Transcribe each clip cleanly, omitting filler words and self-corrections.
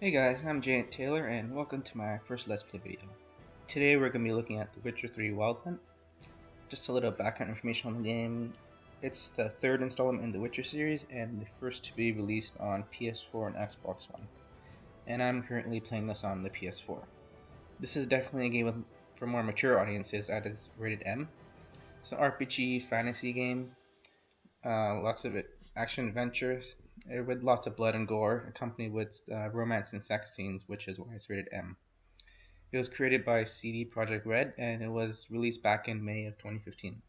Hey guys, I'm Jant Taylor and welcome to my first Let's Play video. Today we're going to be looking at the Witcher 3 Wild Hunt. Just a little background information on the game. It's the third installment in the Witcher series and the first to be released on PS4 and Xbox One. And I'm currently playing this on the PS4. This is definitely a game for more mature audiences as it's rated M. It's an RPG fantasy game, lots of action adventures, with lots of blood and gore, accompanied with romance and sex scenes, which is why it's rated M. It was created by CD Projekt Red, and it was released back in May of 2015.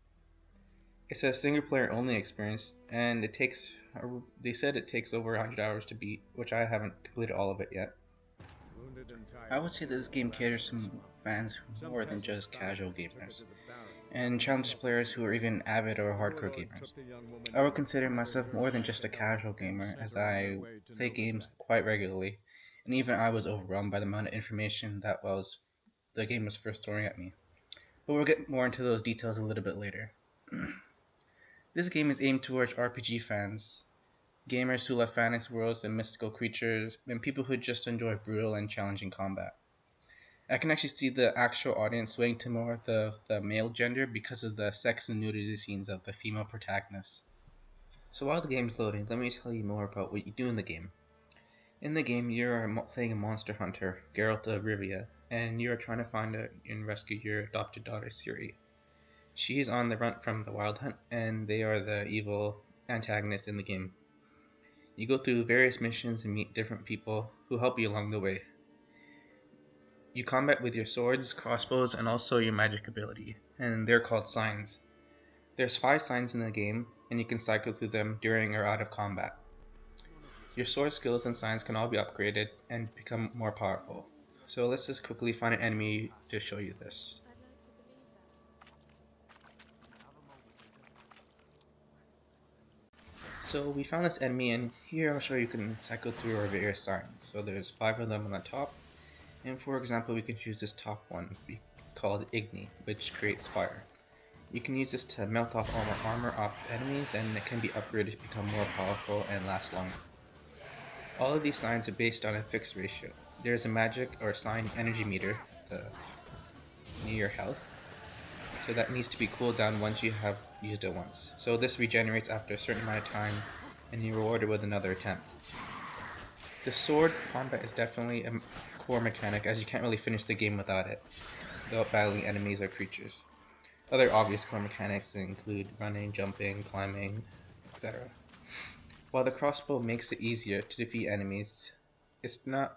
It's a single-player only experience, and they said it takes over 100 hours to beat, which I haven't completed all of it yet. I would say that this game caters to fans more than just casual gamers, and challenges players who are even avid or hardcore gamers. I would consider myself more than just a casual gamer, as I play games quite regularly, and even I was overwhelmed by the amount of information that the game was first throwing at me. But we'll get more into those details a little bit later. This game is aimed towards RPG fans, gamers who love fantasy worlds and mystical creatures, and people who just enjoy brutal and challenging combat. I can actually see the actual audience swaying to more of the male gender because of the sex and nudity scenes of the female protagonists. So while the game is loading, let me tell you more about what you do in the game. In the game, you're playing a monster hunter, Geralt of Rivia, and you are trying to find and rescue your adopted daughter, Ciri. She is on the run from the Wild Hunt, and they are the evil antagonists in the game. You go through various missions and meet different people who help you along the way. You combat with your swords, crossbows, and also your magic ability, and they're called signs. There's 5 signs in the game, and you can cycle through them during or out of combat. Your sword skills and signs can all be upgraded and become more powerful. So let's just quickly find an enemy to show you this. So we found this enemy, and here I'll show you can cycle through our various signs. So there's 5 of them on the top, and for example we can choose this top one called Igni, which creates fire. You can use this to melt off all the armor off enemies, and it can be upgraded to become more powerful and last longer. All of these signs are based on a fixed ratio. There is a magic or sign energy meter near your health, so that needs to be cooled down once you have used it once. So this regenerates after a certain amount of time, and you're rewarded with another attempt. The sword combat is definitely a core mechanic, as you can't really finish the game without it, without battling enemies or creatures. Other obvious core mechanics include running, jumping, climbing, etc. While the crossbow makes it easier to defeat enemies, it's not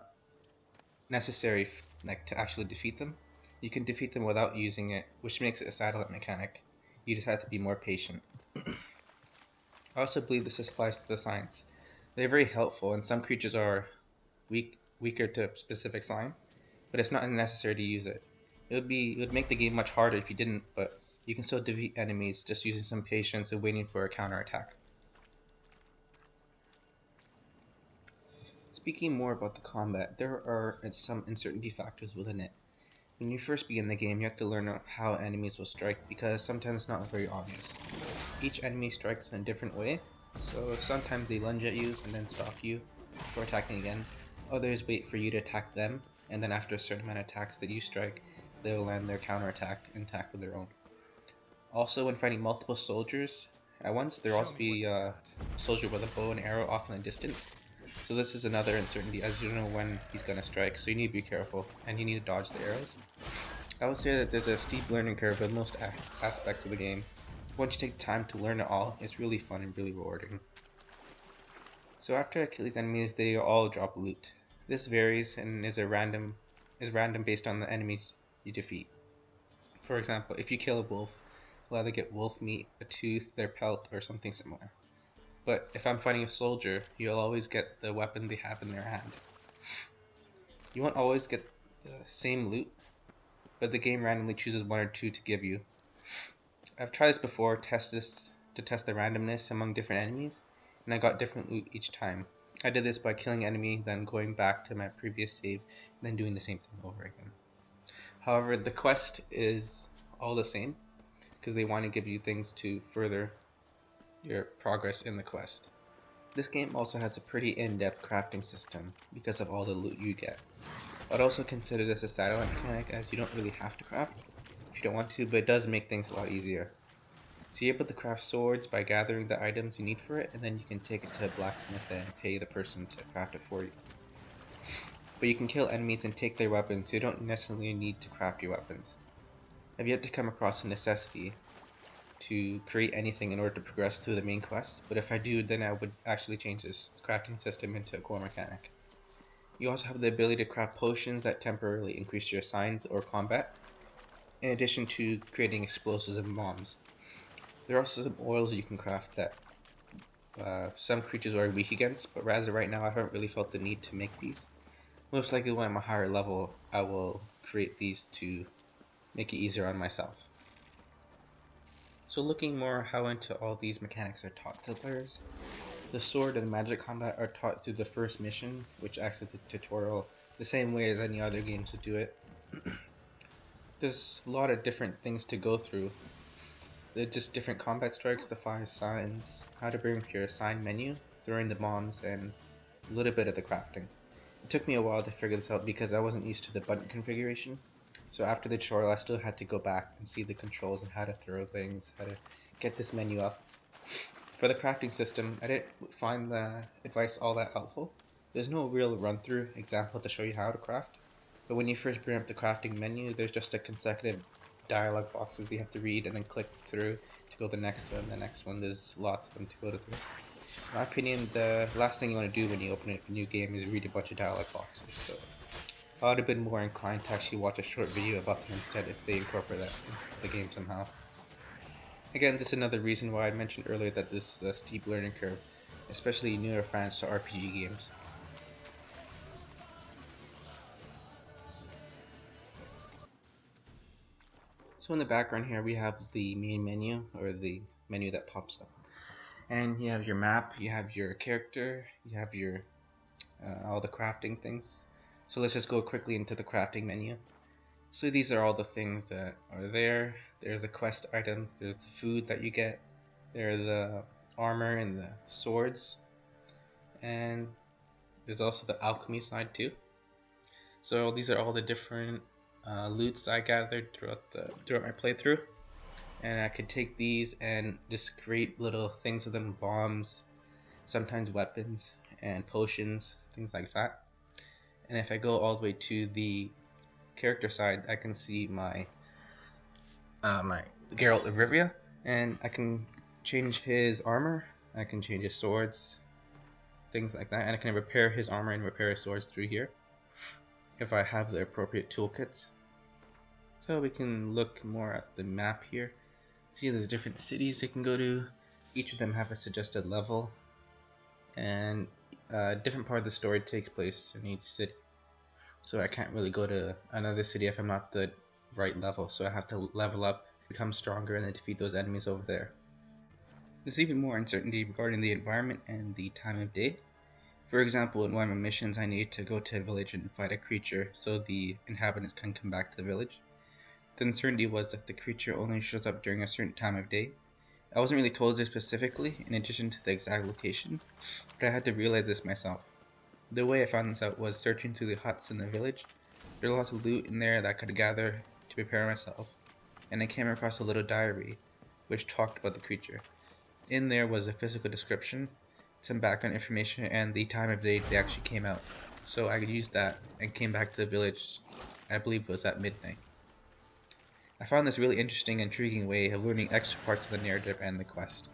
necessary to actually defeat them. You can defeat them without using it, which makes it a satellite mechanic. You just have to be more patient. I also believe this applies to the signs. They're very helpful, and some creatures are weaker to a specific sign, but it's not necessary to use it. It would make the game much harder if you didn't, but you can still defeat enemies just using some patience and waiting for a counterattack. Speaking more about the combat, there are some uncertainty factors within it. When you first begin the game, you have to learn how enemies will strike, because sometimes it's not very obvious. Each enemy strikes in a different way, so sometimes they lunge at you and then stop you before attacking again. Others wait for you to attack them, and then after a certain amount of attacks that you strike, they will land their counterattack and attack with their own. Also, when fighting multiple soldiers at once, there will also be a soldier with a bow and arrow off in the distance. So this is another uncertainty, as you don't know when he's going to strike, so you need to be careful, and you need to dodge the arrows. I would say that there's a steep learning curve with most aspects of the game. Once you take time to learn it all, it's really fun and really rewarding. So after I kill these enemies, they all drop loot. This varies and is random based on the enemies you defeat. For example, if you kill a wolf, you'll either get wolf meat, a tooth, their pelt, or something similar. But if I'm fighting a soldier, you'll always get the weapon they have in their hand. You won't always get the same loot, but the game randomly chooses 1 or 2 to give you. I've tried this before to test the randomness among different enemies, and I got different loot each time. I did this by killing an enemy, then going back to my previous save, and then doing the same thing over again. However, the quest is all the same, because they want to give you things to further your progress in the quest. This game also has a pretty in-depth crafting system because of all the loot you get. I'd also consider this a satellite mechanic, as you don't really have to craft if you don't want to, but it does make things a lot easier. So you're able to craft swords by gathering the items you need for it, and then you can take it to a blacksmith and pay the person to craft it for you. But you can kill enemies and take their weapons, so you don't necessarily need to craft your weapons. I've yet to come across a necessity to create anything in order to progress through the main quest, but if I do, then I would actually change this crafting system into a core mechanic. You also have the ability to craft potions that temporarily increase your signs or combat, in addition to creating explosives and bombs. There are also some oils you can craft that some creatures are weak against, but as of right now I haven't really felt the need to make these. Most likely when I'm a higher level, I will create these to make it easier on myself. So looking more how into all these mechanics are taught to players, the sword and magic combat are taught through the first mission, which acts as a tutorial the same way as any other games would do it. There's a lot of different things to go through. There's just different combat strikes, the 5 signs, how to bring up your sign menu, throwing the bombs, and a little bit of the crafting. It took me a while to figure this out because I wasn't used to the button configuration. So after the tutorial I still had to go back and see the controls and how to throw things, how to get this menu up. For the crafting system, I didn't find the advice all that helpful. There's no real run-through example to show you how to craft. But when you first bring up the crafting menu, there's just a consecutive dialog boxes you have to read and then click through to go to the next one, the next one. There's lots of them to go through. In my opinion, the last thing you want to do when you open up a new game is read a bunch of dialog boxes. So I would have been more inclined to actually watch a short video about them instead if they incorporate that into the game somehow. Again, this is another reason why I mentioned earlier that this is a steep learning curve, especially newer fans to RPG games. So in the background here we have the main menu, or the menu that pops up. And you have your map, you have your character, you have your all the crafting things. So let's just go quickly into the crafting menu. So these are all the things that are there. There's the quest items, there's the food that you get, there's the armor and the swords, and there's also the alchemy side too. So these are all the different loots I gathered throughout my playthrough, and I could take these and just create little things with them, bombs, sometimes weapons and potions, things like that. And if I go all the way to the character side, I can see my Geralt of Rivia, and I can change his armor, I can change his swords, things like that, and I can repair his armor and repair his swords through here if I have the appropriate toolkits. So we can look more at the map here. See, there's different cities they can go to. Each of them have a suggested level, and a different part of the story takes place in each city. So I can't really go to another city if I'm not the right level, so I have to level up, become stronger, and then defeat those enemies over there. There's even more uncertainty regarding the environment and the time of day. For example, in one of my missions I needed to go to a village and fight a creature so the inhabitants can come back to the village. The uncertainty was that the creature only shows up during a certain time of day. I wasn't really told this specifically, in addition to the exact location, but I had to realize this myself. The way I found this out was searching through the huts in the village. There was lots of loot in there that I could gather to prepare myself, and I came across a little diary which talked about the creature. In there was a physical description, some background information, and the time of day they actually came out. So I used that and came back to the village, I believe it was at midnight. I found this really interesting and intriguing way of learning extra parts of the narrative and the quest.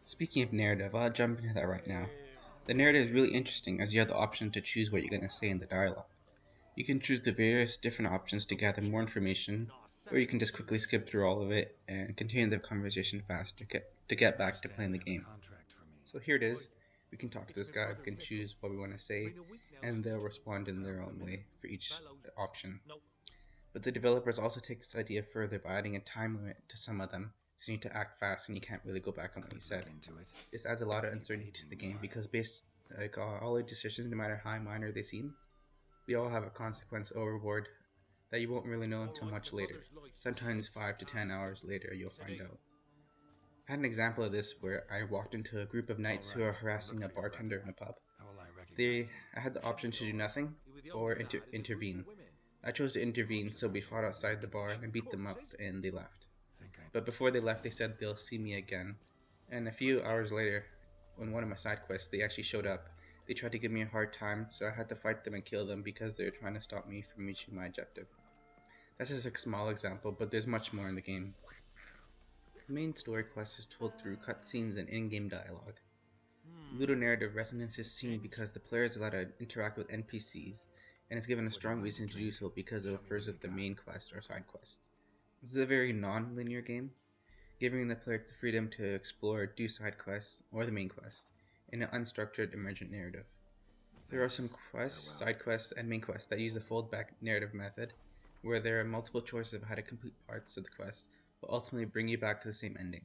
Speaking of narrative, I'll jump into that right now. The narrative is really interesting as you have the option to choose what you're going to say in the dialogue. You can choose the various different options to gather more information, or you can just quickly skip through all of it and continue the conversation fast to get back to playing the game. So here it is. We can talk to this guy, we can choose what we want to say, and they'll respond in their own way for each option. But the developers also take this idea further by adding a time limit to some of them, so you need to act fast and you can't really go back on what you said. This adds a lot of uncertainty to the game because all the decisions, no matter how minor they seem, they all have a consequence or reward that you won't really know until much later. Sometimes 5 to 10 hours later you'll find out. I had an example of this where I walked into a group of knights who are harassing a bartender in a pub. I had the option to do nothing or intervene. I chose to intervene, so we fought outside the bar and beat them up, and they left. But before they left, they said they'll see me again. And a few hours later, on one of my side quests, they actually showed up. They tried to give me a hard time, so I had to fight them and kill them because they were trying to stop me from reaching my objective. That's just a small example, but there's much more in the game. The main story quest is told through cutscenes and in-game dialogue. Ludonarrative resonance is seen because the player is allowed to interact with NPCs, and is given a strong reason to do so because it refers to the main quest or side quest. This is a very non-linear game, giving the player the freedom to explore, do side quests, or the main quest, in an unstructured emergent narrative. There are some quests, side quests, and main quests that use the fold-back narrative method, where there are multiple choices of how to complete parts of the quest, but ultimately bring you back to the same ending.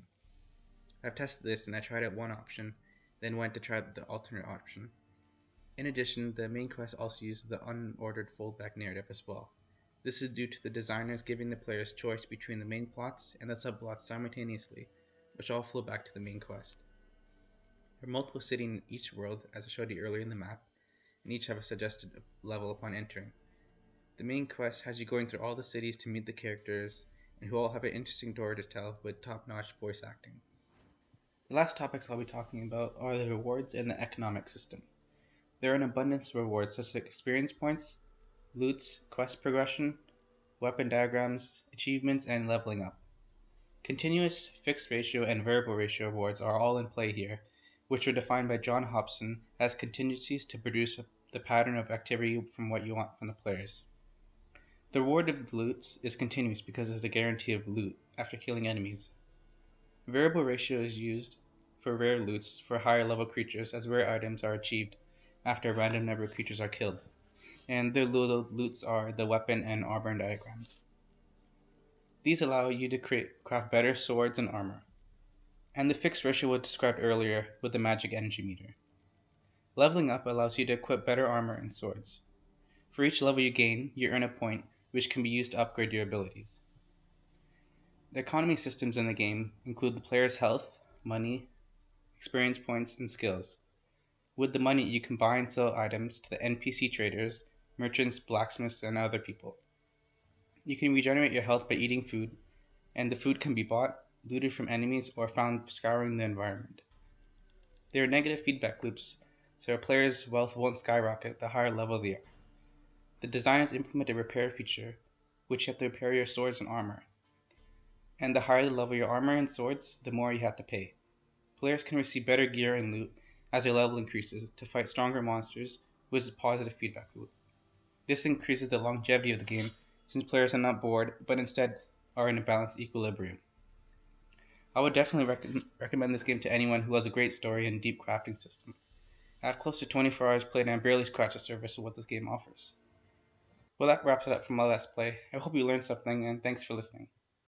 I've tested this and I tried out one option, then went to try the alternate option. In addition, the main quest also uses the unordered foldback narrative as well. This is due to the designers giving the players choice between the main plots and the subplots simultaneously, which all flow back to the main quest. There are multiple cities in each world, as I showed you earlier in the map, and each have a suggested level upon entering. The main quest has you going through all the cities to meet the characters, and who all have an interesting story to tell with top-notch voice acting. The last topics I'll be talking about are the rewards and the economic system. There are an abundance of rewards such as experience points, loots, quest progression, weapon diagrams, achievements, and leveling up. Continuous, fixed ratio, and variable ratio rewards are all in play here, which are defined by John Hobson as contingencies to produce the pattern of activity from what you want from the players. The reward of the loots is continuous because it is a guarantee of loot after killing enemies. Variable ratio is used for rare loots for higher level creatures, as rare items are achieved after a random number of creatures are killed, and the loots are the weapon and armor diagrams. These allow you to craft better swords and armor, and the fixed ratio was described earlier with the magic energy meter. Leveling up allows you to equip better armor and swords. For each level you gain, you earn a point, which can be used to upgrade your abilities. The economy systems in the game include the player's health, money, experience points, and skills. With the money, you can buy and sell items to the NPC traders, merchants, blacksmiths, and other people. You can regenerate your health by eating food, and the food can be bought, looted from enemies, or found scouring the environment. There are negative feedback loops, so a player's wealth won't skyrocket the higher level they are. The designers implement a repair feature, which you have to repair your swords and armor. And the higher the level your armor and swords, the more you have to pay. Players can receive better gear and loot as their level increases to fight stronger monsters, which is a positive feedback loop. This increases the longevity of the game since players are not bored but instead are in a balanced equilibrium. I would definitely recommend this game to anyone who loves a great story and deep crafting system. I have close to 24 hours played and I barely scratched the surface of what this game offers. Well, that wraps it up for my Let's Play. I hope you learned something, and thanks for listening.